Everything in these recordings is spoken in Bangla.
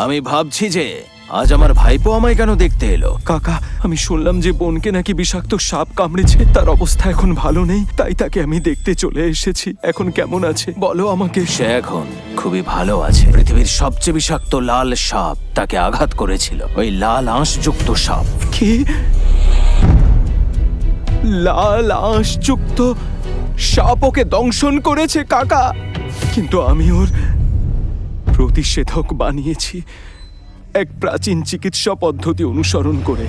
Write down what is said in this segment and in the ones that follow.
আমি ভাবছি যে আজ আমার ভাইপো আমায় কেন দেখতে এলো। কাকা, আমি শুনলাম যে বোনকে নাকি বিষাক্ত সাপ কামড়েছে। তার অবস্থা এখন ভালো নেই, তাই তাকে আমি দেখতে চলে এসেছি। এখন কেমন আছে বলো আমাকে। সে এখন খুবই ভালো আছে। পৃথিবীর সবচেয়ে বিষাক্ত লাল সাপ তাকে আঘাত করেছিল, ওই লাল আঁশযুক্ত সাপ। কি? লাল আঁশযুক্ত সাপ ওকে দংশন করেছে কাকা? কিন্তু আমি ওর প্রতিষেধক বানিয়েছি এক প্রাচীন চিকিৎসা পদ্ধতি অনুসরণ করে,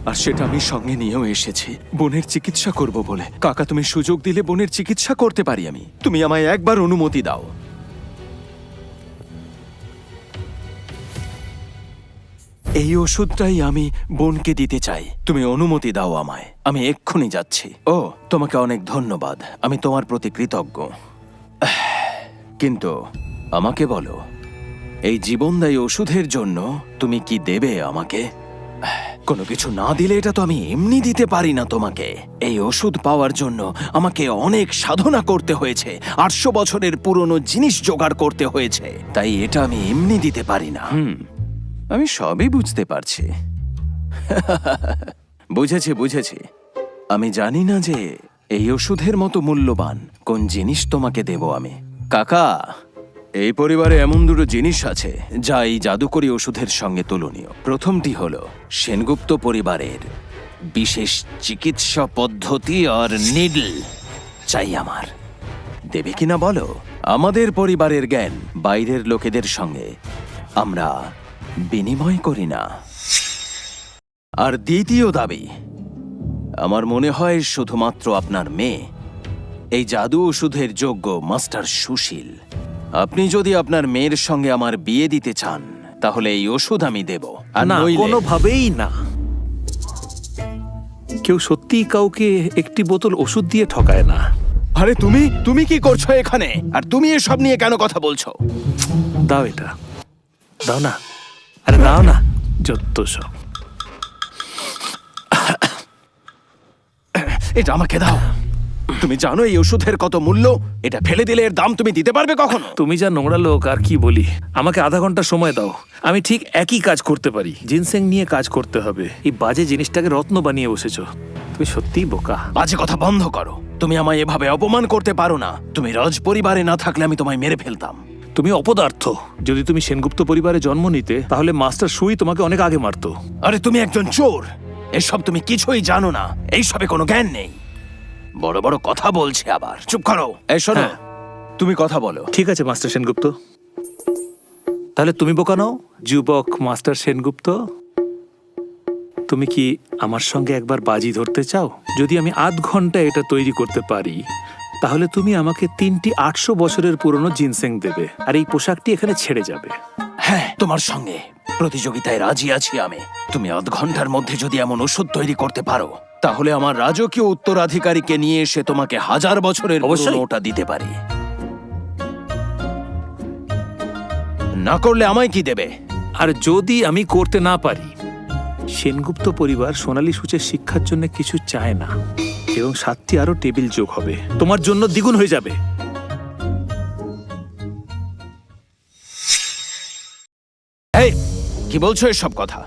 আর সেটা আমি সঙ্গে নিয়েও এসেছি বোনের চিকিৎসা করব বলে। কাকা, তুমি সুযোগ দিলে বোনের চিকিৎসা করতে পারি আমি। তুমি আমায় একবার অনুমতি দাও। এই ওষুধটাই আমি বোনকে দিতে চাই, তুমি অনুমতি দাও আমায়। আমি এক্ষুনি যাচ্ছি। ও, তোমাকে অনেক ধন্যবাদ, আমি তোমার প্রতি কৃতজ্ঞ। কিন্তু আমাকে বলো, এই জীবনদায়ী ওষুধের জন্য তুমি কি দেবে আমাকে? কোনো কিছু না দিলে এটা তো আমি এমনি দিতে পারি না তোমাকে। এই ওষুধ পাওয়ার জন্য আমাকে অনেক সাধনা করতে হয়েছে, 800 বছরের পুরনো জিনিস জোগাড় করতে হয়েছে, তাই এটা আমি এমনি দিতে পারি না। আমি সবই বুঝতে পারছি। বুঝেছি। আমি জানি না যে এই ওষুধের মতো মূল্যবান কোন জিনিস তোমাকে দেব আমি। কাকা, এই পরিবারে এমন দুটো জিনিস আছে যা এই জাদুকরী ওষুধের সঙ্গে তুলনীয়। প্রথমটি হলো সেনগুপ্ত পরিবারের বিশেষ চিকিৎসা পদ্ধতি আর নিডল চাই আমার। দেবে কিনা বলো? আমাদের পরিবারের জ্ঞান বাইরের লোকেদের সঙ্গে আমরা বিনিময় করি না। আর দ্বিতীয় দাবি, আমার মনে হয় শুধুমাত্র আপনার মেয়ে এই জাদু ওষুধের যোগ্য মাস্টার সুশীল। আপনি যদি আপনার মেয়ের সঙ্গে আমার বিয়ে দিতে চান তাহলে এই ওষুধ আমি দেব। আর না, নইলে কোনোভাবেই না। কেউ সত্যিই কাউকে একটি বোতল ওষুধ দিয়ে ঠকায় না। আরে তুমি কি করছো এখানে? আর তুমি এসব নিয়ে কেন কথা বলছো? দাও এটা, দাও না। আরে দাও না, যত সব। এটা আমাকে দাও। তুমি জানো এই ওষুধের কত মূল্য? এটা ফেলে দিলে এর দাম তুমি দিতে পারবে কখনো? তুমি যা নোংরা লোক, আর কি বলি। আমাকে আধা ঘন্টা সময় দাও, আমি ঠিক একই কাজ করতে পারি। জিনসেং নিয়ে কাজ করতে হবে। এই বাজে জিনিসটাকে রত্ন বানিয়ে বসেছো। তুমি সত্যিই বোকা। বাজে কথা বন্ধ করো। তুমি আমায় এভাবে অপমান করতে পারো না। তুমি রাজ পরিবারে না থাকলে আমি তোমায় মেরে ফেলতাম। তুমি অপদার্থ। যদি তুমি সেনগুপ্ত পরিবারে জন্ম নিতে তাহলে মাস্টার সুই তোমাকে অনেক আগে মারতো। আরে তুমি একজন চোর, এসব তুমি কিছুই জানো না, এইসবে কোনো জ্ঞান নেই। বড় বড় কথা বলছে আবার। চুপ করো। এই শোনো, হ্যাঁ। তুমি কথা বলো। ঠিক আছে মাস্টার সেনগুপ্ত, তাহলে তুমি বোকা নও, যুবক মাস্টার সেনগুপ্ত। তুমি কি আমার সঙ্গে একবার বাজি ধরতে চাও? যদি আমি আধ ঘন্টা এটা তৈরি করতে পারি তাহলে তুমি আমাকে 3টি 800 বছরের পুরনো জিনসেং দেবে, আর এই পোশাকটি এখানে ছেড়ে যাবে। হ্যাঁ, তোমার সঙ্গে প্রতিযোগিতায় রাজি আছি আমি। তুমি আধ ঘন্টার মধ্যে যদি এমন ওষুধ তৈরি করতে পারো তাহলে আমার রাজকীয় উত্তরাধিকারীকে নিয়ে এসে তোমাকে 1000 বছরের অবশ্যই। পুরনো ওটা দিতে পারি। না করলে আমায় কি দেবে? আর যদি আমি করতে না পারি, সেনগুপ্ত পরিবার সোনালী সূচের শিক্ষার জন্য কিছু চায় না, এবং 7টি আরো টেবিল যোগ হবে, তোমার জন্য দ্বিগুণ হয়ে যাবে। এই, কি বলছো এসব কথা?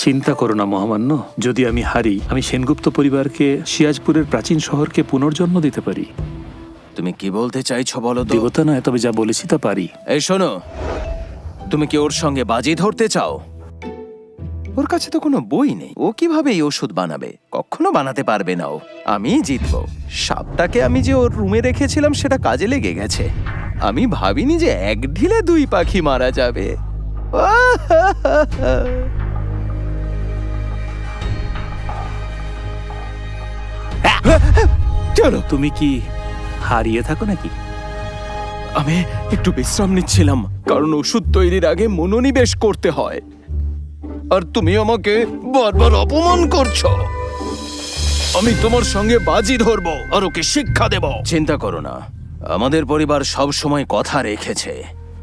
চিন্তা করো না মহামান্য, যদি আমি হারি আমি সেনগুপ্ত পরিবারকে সিয়াজপুরের প্রাচীন শহরকে পুনর্জন্ম দিতে পারি। তুমি কি বলতে চাইছো বলো তো? দেবতা নয়, তবে যা বলেছি তা পারি। এই শোনো, তুমি কি ওর সঙ্গে বাজি ধরতে চাও? ওর কাছে তো কোনো বই নেই, ও কিভাবে এই ওষুধ বানাবে? কখনো বানাতে পারবে না ও। আমি জিতবো। সাপটাকে আমি যে ওর রুমে রেখেছিলাম সেটা কাজে লেগে গেছে। আমি ভাবিনি যে এক ঢিলে 2 পাখি মারা যাবে। চলো। তুমি কি হারিয়ে থাকো নাকি? আমি একটু বিশ্রাম নিচ্ছিলাম, কারণ ওষুধ তৈরির আগে মনোনিবেশ করতে হয়। আর তুমি আমাকে বারবার অপমান করছো। আমি তোমার সঙ্গে বাজি ধরবো আর ওকে শিক্ষা দেব। চিন্তা করো না, আমাদের পরিবার সব সময় কথা রেখেছে,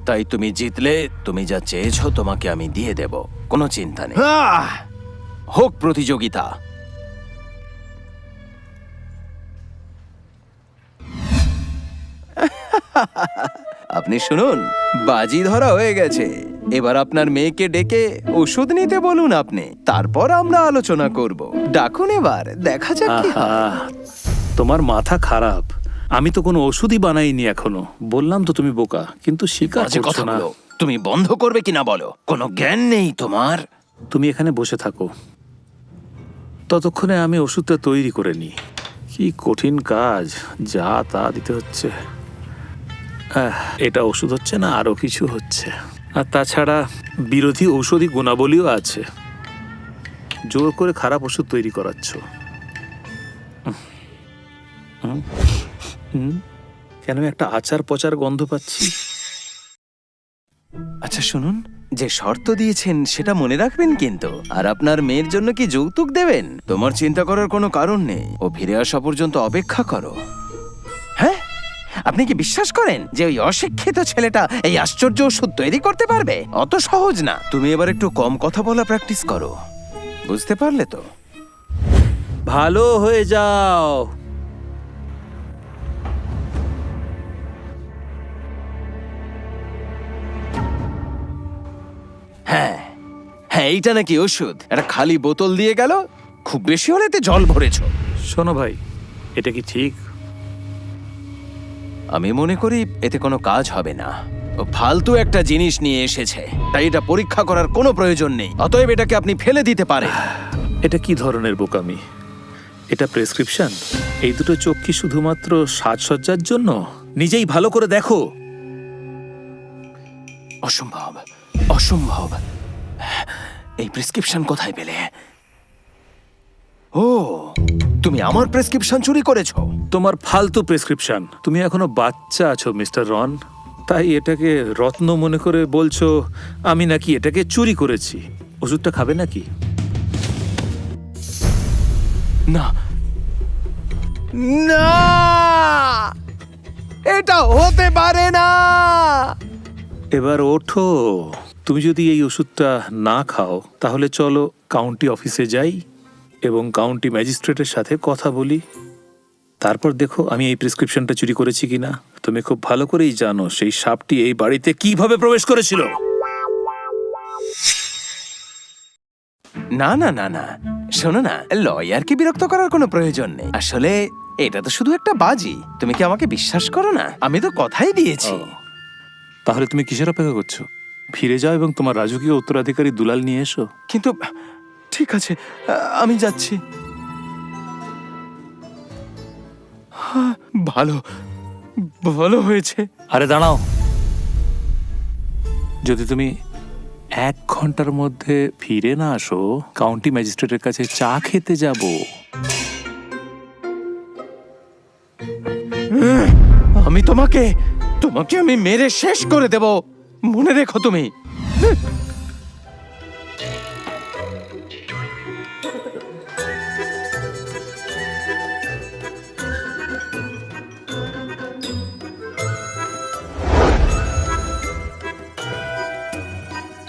তাই তুমি জিতলে তুমি যা চেয়েছো তোমাকে আমি দিয়ে দেব, কোনো চিন্তা নেই। হোক প্রতিযোগিতা। আপনি শুনুন, বাজি ধরা হয়ে গেছে। এবার আপনার মেয়েকে ডেকে ওষুধ নিতে বলুন আপনি, তারপর আমরা আলোচনা করব। ডাকুন এবার, দেখা যাক কি হয়। আহা, তোমার মাথা খারাপ। আমি তো কোনো ওষুধই বানাইনি এখনো। বললাম তো তুমি বোকা, কিন্তু স্বীকার বাজে করছো কথা না। বলো। তুমি বন্ধ করবে কিনা বলো, কোনো জ্ঞান নেই তোমার। তুমি এখানে বসে থাকো, ততক্ষণে আমি ওষুধটা তৈরি করে নিই। কি কঠিন কাজ, যা তা দিতে হচ্ছে। এটা ওষুধ হচ্ছে না, আরো কিছু হচ্ছে। আর তাছাড়া বিরোধী ঔষধি গুণাবলীও আছে। জোর করে খারাপ ওষুধ তৈরি করাচ্ছ। কেন একটা আচার পচার গন্ধ পাচ্ছি? আচ্ছা শুনুন, যে শর্ত দিয়েছেন সেটা মনে রাখবেন কিন্তু। আর আপনার মেয়ের জন্য কি যৌতুক দেবেন? তোমার চিন্তা করার কোনো কারণ নেই, ও ফিরে আসা পর্যন্ত অপেক্ষা করো। হ্যাঁ, আপনি কি বিশ্বাস করেন যে ওই অশিক্ষিত ছেলেটা এই আশ্চর্য ওষুধ তৈরি করতে পারবে? অত সহজ না। তুমি এবার একটু কম কথা বলা প্র্যাকটিস করো, বুঝতে পারলে তো? ভালো হয়ে যাও। হ্যাঁ হ্যাঁ, এইটা নাকি ওষুধ? একটা খালি বোতল দিয়ে গেল, খুব বেশি হলে এতে জল ভরেছো। শোনো ভাই, এটা কি ঠিক? আমি মনে করি এতে কোনো কাজ হবে না। ও ফালতু একটা জিনিস নিয়ে এসেছে, তাই এটা পরীক্ষা করার কোনো প্রয়োজন নেই। অতএব এটাকে আপনি ফেলে দিতে পারেন। এটা কি ধরনের বোকামি? এটা প্রেসক্রিপশন? এই দুটো চোখ কি শুধুমাত্র সাজসজ্জার জন্য? নিজেই ভালো করে দেখো। অসম্ভব, অসম্ভব। এই প্রেসক্রিপশন কোথায় পেলে? ও, তুমি আমার প্রেসক্রিপশন চুরি করেছো? তোমার ফালতু প্রেসক্রিপশন। তুমি এখনো বাচ্চা আছো মিস্টার রন, তাই এটাকে রত্ন মনে করে বলছো আমি নাকি এটাকে চুরি করেছি। ওষুধটা খাবে নাকি? না না, এটা হতে পারে না। এবার ওঠো। তুমি যদি এই ওষুধটা না খাও তাহলে চলো কাউন্টি অফিসে যাই এবং কাউন্টি ম্যাজিস্ট্রেটের সাথে কথা বলি। তারপর দেখো আমি এই প্রেসক্রিপশনটা চুরি করেছি কিনা। তুমি খুব ভালো করেই জানো সেই সাপটি এই বাড়িতে কিভাবে প্রবেশ করেছিল। না না না না, শোনো না, লয়ারকে বিরক্ত করার কোনো প্রয়োজন নেই। আসলে এটা তো শুধু একটা বাজি। তুমি কি আমাকে বিশ্বাস করো না? আমি তো কথাই দিয়েছি। তাহলে তুমি কিসের অপেক্ষা করছো? ফিরে যাও এবং তোমার রাজকীয় উত্তরাধিকারী দুলাল নিয়ে এসো। কিন্তু ঠিক আছে, আমি যাচ্ছি। হ্যাঁ, ভালো ভালো হয়েছে। আরে দাঁড়াও, যদি তুমি 1 ঘন্টার মধ্যে ফিরে না আসো কাউন্টি ম্যাজিস্ট্রেটের কাছে চা খেতে যাব। আমি তোমাকে আমি মেরে শেষ করে দেব, মনে রেখো তুমি।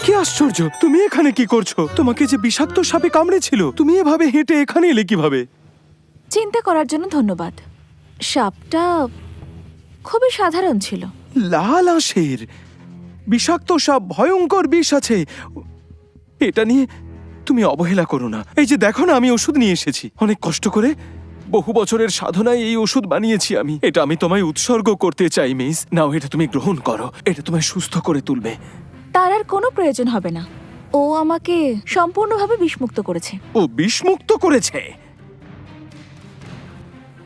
কি আশ্চর্য, তুমি এখানে কি করছো? তোমাকে যে বিষাক্ত সাপে কামড়েছিল, তুমি এভাবে হেঁটে এখানে এলে কিভাবে? চিন্তা করার জন্য ধন্যবাদ। সাপটা খুবই সাধারণ ছিল। লাল আঁশের বিষাক্ত সাপ, ভয়ঙ্কর বিষ আছে। এটা নিয়ে তুমি অবহেলা করো না। এই যে দেখো না, আমি ওষুধ নিয়ে এসেছি অনেক কষ্ট করে। বহু বছরের সাধনায় এই ওষুধ বানিয়েছি আমি। এটা আমি তোমায় উৎসর্গ করতে চাই মিস। নাও, এটা তুমি গ্রহণ করো, এটা তোমায় সুস্থ করে তুলবে। তার আর কোনো প্রয়োজন হবে না। ও আমাকে সম্পূর্ণভাবে বিষমুক্ত করেছে। ও বিষমুক্ত করেছে?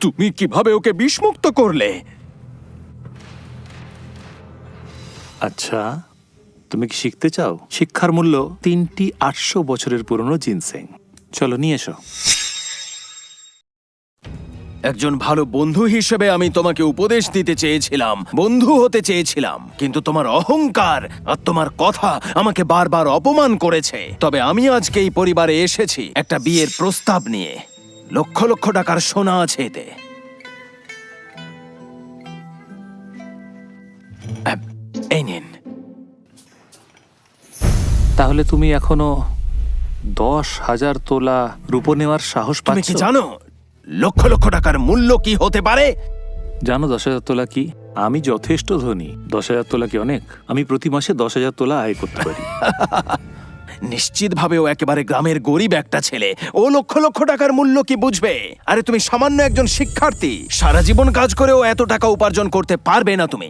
তুমি কিভাবে ওকে বিষমুক্ত করলে? আচ্ছা, তুমি কি শিখতে চাও? শিক্ষার মূল্য 3টি 800 বছরের পুরনো জিনসেং। চলো নিয়ে এসো। একজন ভালো বন্ধু হিসেবে আমি তোমাকে উপদেশ দিতে চেয়েছিলাম, বন্ধু হতে চেয়েছিলাম, কিন্তু তোমার অহংকার আর তোমার কথা আমাকে বারবার অপমান করেছে। তবে আমি আজকে এই পরিবারে এসেছি একটা বিয়ের প্রস্তাব নিয়ে। লক্ষ লক্ষ টাকার সোনা আছে এতে। এই নিন। তাহলে তুমি এখনো 10,000 তোলা রূপো নেওয়ার সাহস তুমি পাচ্ছ? কি জানো লক্ষ লক্ষ টাকার মূল্য কি হতে পারে? জানো 10,000 তোলা কি? আমি যথেষ্ট ধনী। 10,000 তোলা কি অনেক? আমি প্রতি মাসে 10,000 তোলা আয় করতে পারি। নিশ্চিতভাবে ও একেবারে গ্রামের গরিব একটা ছেলে। ও লক্ষ লক্ষ টাকার মূল্য কি বুঝবে? আরে তুমি সামান্য একজন শিক্ষার্থী, সারা জীবন কাজ করেও এত টাকা উপার্জন করতে পারবে না তুমি।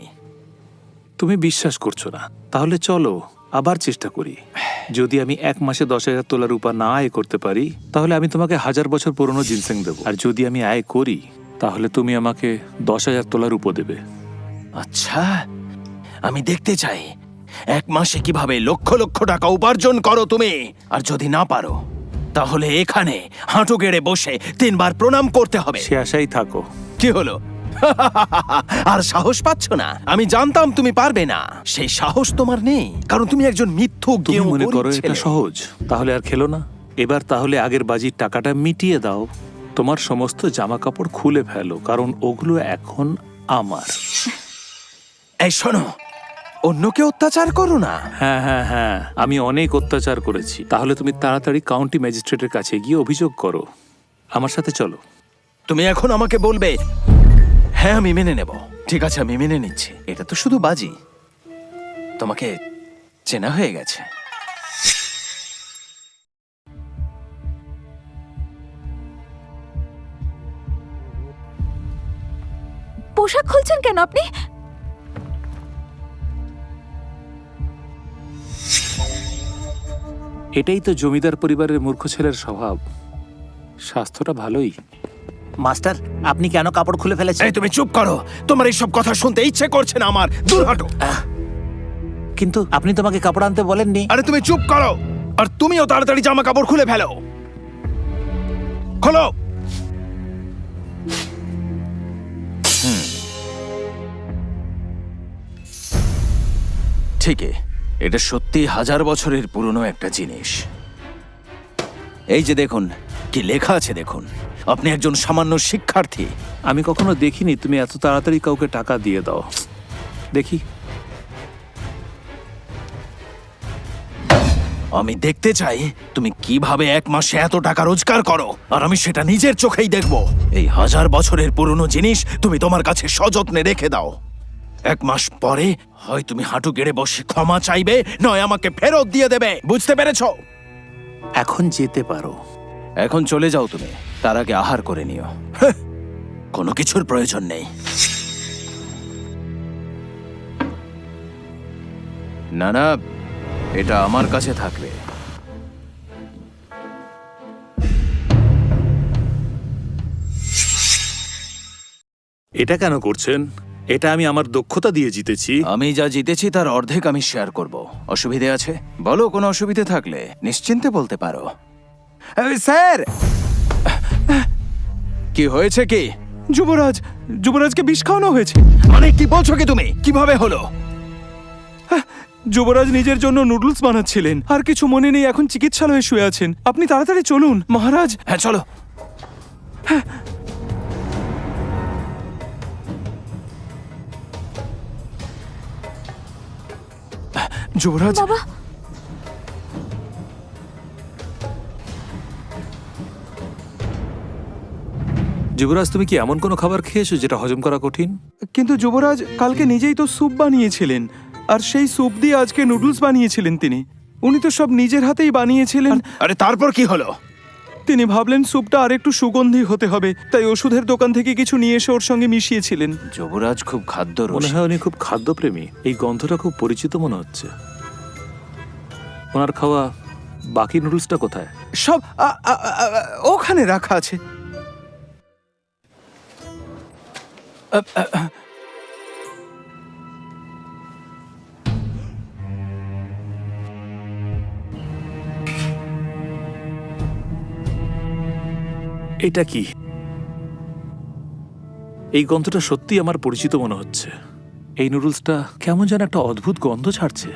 তুমি বিশ্বাস করছো না? তাহলে চলো আবার চেষ্টা করি। যদি আমি 1 মাসে 10,000 তোলা রূপা না আয় করতে পারি, তাহলে আমি তোমাকে 1000 বছর পুরনো জিনসেং দেবো। আর যদি আমি আয় করি, তাহলে তুমি আমাকে 10,000 তোলা রূপো দেবে। আচ্ছা, আমি দেখতে চাই 1 মাসে কিভাবে লক্ষ লক্ষ টাকা উপার্জন করো তুমি। আর যদি না পারো, তাহলে এখানে হাঁটু গেড়ে বসে 3 বার প্রণাম করতে হবে। সে আশাই থাকো। কি হলো? আর সাহস পাচ্ছ না? আমি জানতাম তুমি পারবে না। সেই সাহস তোমার নেই, কারণ তুমি একজন মিথ্যুক। তুমি গেঁয়ো মনে করো গরিব এটা ছেলে। সহজ? তাহলে আর খেলো না। এবার তাহলে আগের বাজির টাকাটা মিটিয়ে দাও। তোমার সমস্ত জামা কাপড় খুলে ফেলো, কারণ ওগুলো এখন আমার। এই শোনো, অন্যকে অত্যাচার করো না। হ্যাঁ হ্যাঁ হ্যাঁ, আমি অনেক অত্যাচার করেছি। তাহলে তুমি তাড়াতাড়ি কাউন্টি ম্যাজিস্ট্রেটের কাছে গিয়ে অভিযোগ করো। আমার সাথে চলো। তুমি এখন আমাকে বলবে, হ্যাঁ আমি মেনে নেব। ঠিক আছে, আমি মেনে নিচ্ছি। এটা তো শুধু বাজি। তোমাকে চেনা হয়ে গেছে। পোশাক খুলছেন কেন আপনি? এটাই তো জমিদার পরিবারের মূর্খ ছেলের স্বভাব। স্বাস্থ্যটা ভালোই। মাস্টার, আপনি কেন কাপড় খুলে ফেলেছেন? এই তুমি চুপ করো। তোমার এইসব কথা শুনতে ইচ্ছে করছে না আমার। দূর হাঁটো। কিন্তু আপনি তোমাকে কাপড় আনতে বলেননি। আরে তুমি চুপ করো। আর তুমিও তাড়াতাড়ি জামা কাপড় খুলে ফেলো। খোলো। ঠিকই, এটা সত্যি 1000 বছরের পুরনো একটা জিনিস। এই যে দেখুন, কি লেখা আছে দেখুন। আপনি একজন সামান্য শিক্ষার্থী। আমি কখনো দেখিনি তুমি এত তাড়াতাড়ি কাউকে টাকা দিয়ে দাও। দেখি। আমি দেখতে চাই তুমি কিভাবে 1 মাসে এত টাকা রোজগার করো, আর আমি সেটা নিজের চোখেই দেখব। এই 1000 বছরের পুরনো জিনিস তুমি তোমার কাছে সযত্নে রেখে দাও। 1 মাস পরে হয় তুমি হাঁটু গেড়ে বসে ক্ষমা চাইবে, নয় আমাকে ফেরত দিয়ে দেবে। বুঝতে পেরেছো? এখন যেতে পারো। এখন চলে যাও তুমি। তার আগে আহার করে নিও। হ্যাঁ, কোনো কিছুর প্রয়োজন নেই। না না, এটা আমার কাছে থাকবে। এটা কেন করছেন? এটা আমি আমার দক্ষতা দিয়ে জিতেছি। আমি যা জিতেছি তার অর্ধেক আমি শেয়ার করব। অসুবিধে আছে? বলো, কোনো অসুবিধে থাকলে নিশ্চিন্তে বলতে পারো। স্যার, কি হয়েছে? কি? যুবরাজকে বিষ খাওয়ানো হয়েছে। মানে কি বলছো কি তুমি? কিভাবে হলো? যুবরাজ নিজের জন্য নুডলস বানাচ্ছিলেন, আর কিছু মনে নেই, এখন চিকিৎসালয়ে শুয়ে আছেন। আপনি তাড়াতাড়ি চলুন মহারাজ। হ্যাঁ চলো। যুবরাজ, বাবা, যুবরাজ, তুমি কি এমন কোনো খাবার খেয়েছো যেটা হজম করা কঠিন? কিন্তু যুবরাজ কালকে নিজেই তো স্যুপ বানিয়েছিলেন, আর সেই স্যুপ দিয়ে আজকে নুডলস বানিয়েছিলেন তিনি। উনি তো সব নিজের হাতেই বানিয়েছিলেন। আরে তারপর কি হলো? তিনি ভাবলেন স্যুপটা আর একটু সুগন্ধি হতে হবে, তাই ওষুধের দোকান থেকে কিছু নিয়ে এসে ওর সঙ্গে মিশিয়েছিলেন। যুবরাজ খুব খাদ্য মনে হয় উনি খুব খাদ্যপ্রেমী। এই গন্ধটা খুব পরিচিত মনে হচ্ছে। ওনার খাওয়া বাকি নুডলসটা কোথায়? সব ওখানে রাখা আছে। এটা কি? এই গন্ধটা সত্যি আমার পরিচিত মনে হচ্ছে। এই নুডলসটা কেমন যেন একটা অদ্ভুত গন্ধ ছাড়ছে।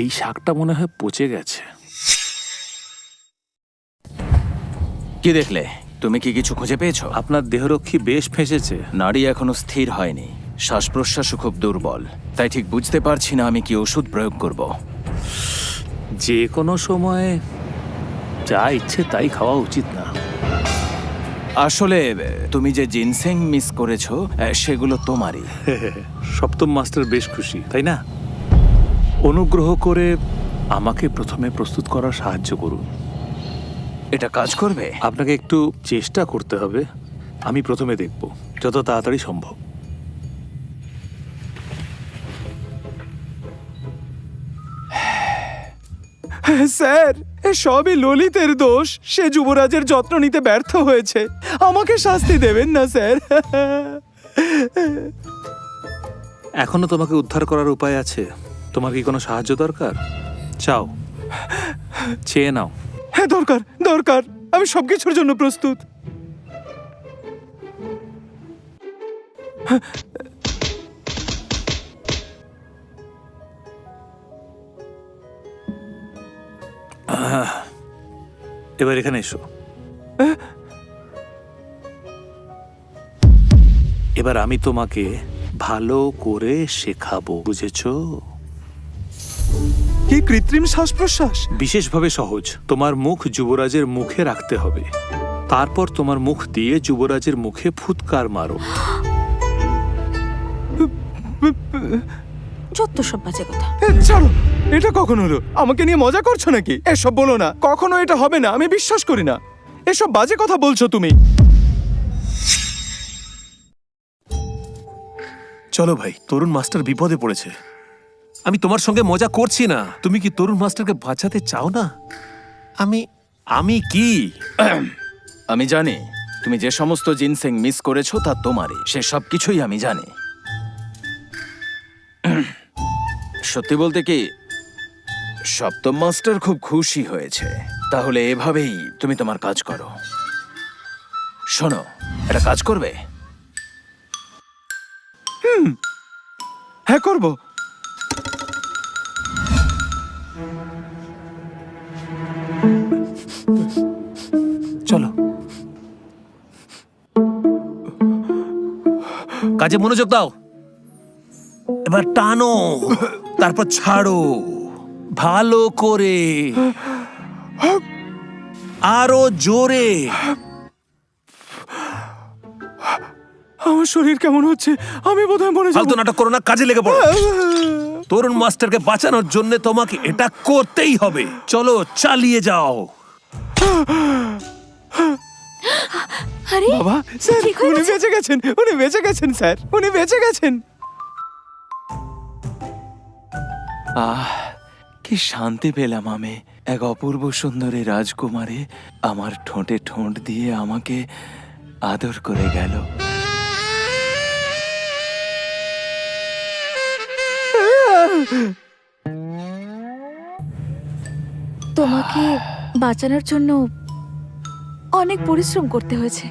এই শাকটা মনে হয় পচে গেছে। কি দেখলে? তুমি কি কিছু খুঁজে পেয়েছো? আপনার দেহরক্ষী বেশ ফেঁসেছে। নাড়ি এখনো স্থির হয়নি, শ্বাস প্রশ্বাসও খুব দুর্বল, তাই ঠিক বুঝতে পারছি না আমি কি ওষুধ প্রয়োগ করব। যে কোনো সময় যা ইচ্ছে তাই খাওয়া উচিত না। আসলে তুমি যে জিনসেং মিস করেছো সেগুলো তোমারই। সপ্তম মাস্টার বেশ খুশি, তাই না? অনুগ্রহ করে আমাকে প্রথমে প্রস্তুত করার সাহায্য করুন। এটা কাজ করবে? আপনাকে একটু চেষ্টা করতে হবে। আমি প্রথমে দেখব যত তাড়াতাড়ি সম্ভব। স্যার, এ সবই ললিতের দোষ। সে যুবরাজের যত্ন নিতে ব্যর্থ হয়েছে। আমাকে শাস্তি দেবেন না স্যার। এখনো তোমাকে উদ্ধার করার উপায় আছে। তোমার কি কোনো সাহায্য দরকার? চাও, চেয়ে নাও। হ্যাঁ, দরকার দরকার। আমি সবকিছুর জন্য প্রস্তুত। এবার এখানে এসো। এবার আমি তোমাকে ভালো করে শেখাবো, বুঝেছো? কি কৃত্রিম শ্বাস প্রশ্বাস? বিশেষভাবে সহজ। তোমার মুখ যুবরাজের মুখে রাখতে হবে, তারপর তোমার মুখ দিয়ে যুবরাজের মুখে ফুৎকার মারো। যত সব বাজে কথা। ছাড়ো, এটা কখন হলো? আমাকে নিয়ে মজা করছো নাকি? এসব বলো না, কখনো এটা হবে না। আমি বিশ্বাস করি না। এসব বাজে কথা বলছো তুমি। চলো ভাই, তরুণ মাস্টার বিপদে পড়েছে। আমি তোমার সঙ্গে মজা করছি না। তুমি কি তরুণ মাস্টারকে বাঁচাতে চাও না? আমি কি? আমি জানি তুমি যে সমস্ত জিনসেং মিস করেছো তা তোমারই। সে সব কিছুই আমি জানি। সত্যি বলতে কি, সপ্তম মাস্টার খুব খুশি হয়েছে। তাহলে এভাবেই তুমি তোমার কাজ করো। শোনো, এটা কাজ করবে? হ্যাঁ, করবো। চলো, কাজে মনোযোগ দাও। এবার টানো, তারপর ছাড়ো ভালো করে, আরো জোরে। আমার শরীর কেমন হচ্ছে? আমি বোধহয় মরে যাবো। ফালতু নাটক করো না, কাজে লেগে পড়ো। তরুণ মাস্টারকে বাঁচানোর জন্য তোমাকে এটা করতেই হবে। চলো, চালিয়ে যাও। আরে বাবা, স্যার, ঠিক হয়ে উনি গেছে? বেঁচে গেছেন। উনি বেঁচে গেছেন স্যার, উনি বেঁচে গেছেন। কি শান্তি পেলাম আমি। এক অপূর্ব সুন্দরী রাজকুমারী আমার ঠোঁটে ঠোঁট দিয়ে আমাকে আদর করে গেল। তোমাকে বাঁচানোর জন্য অনেক পরিশ্রম করতে হয়েছে।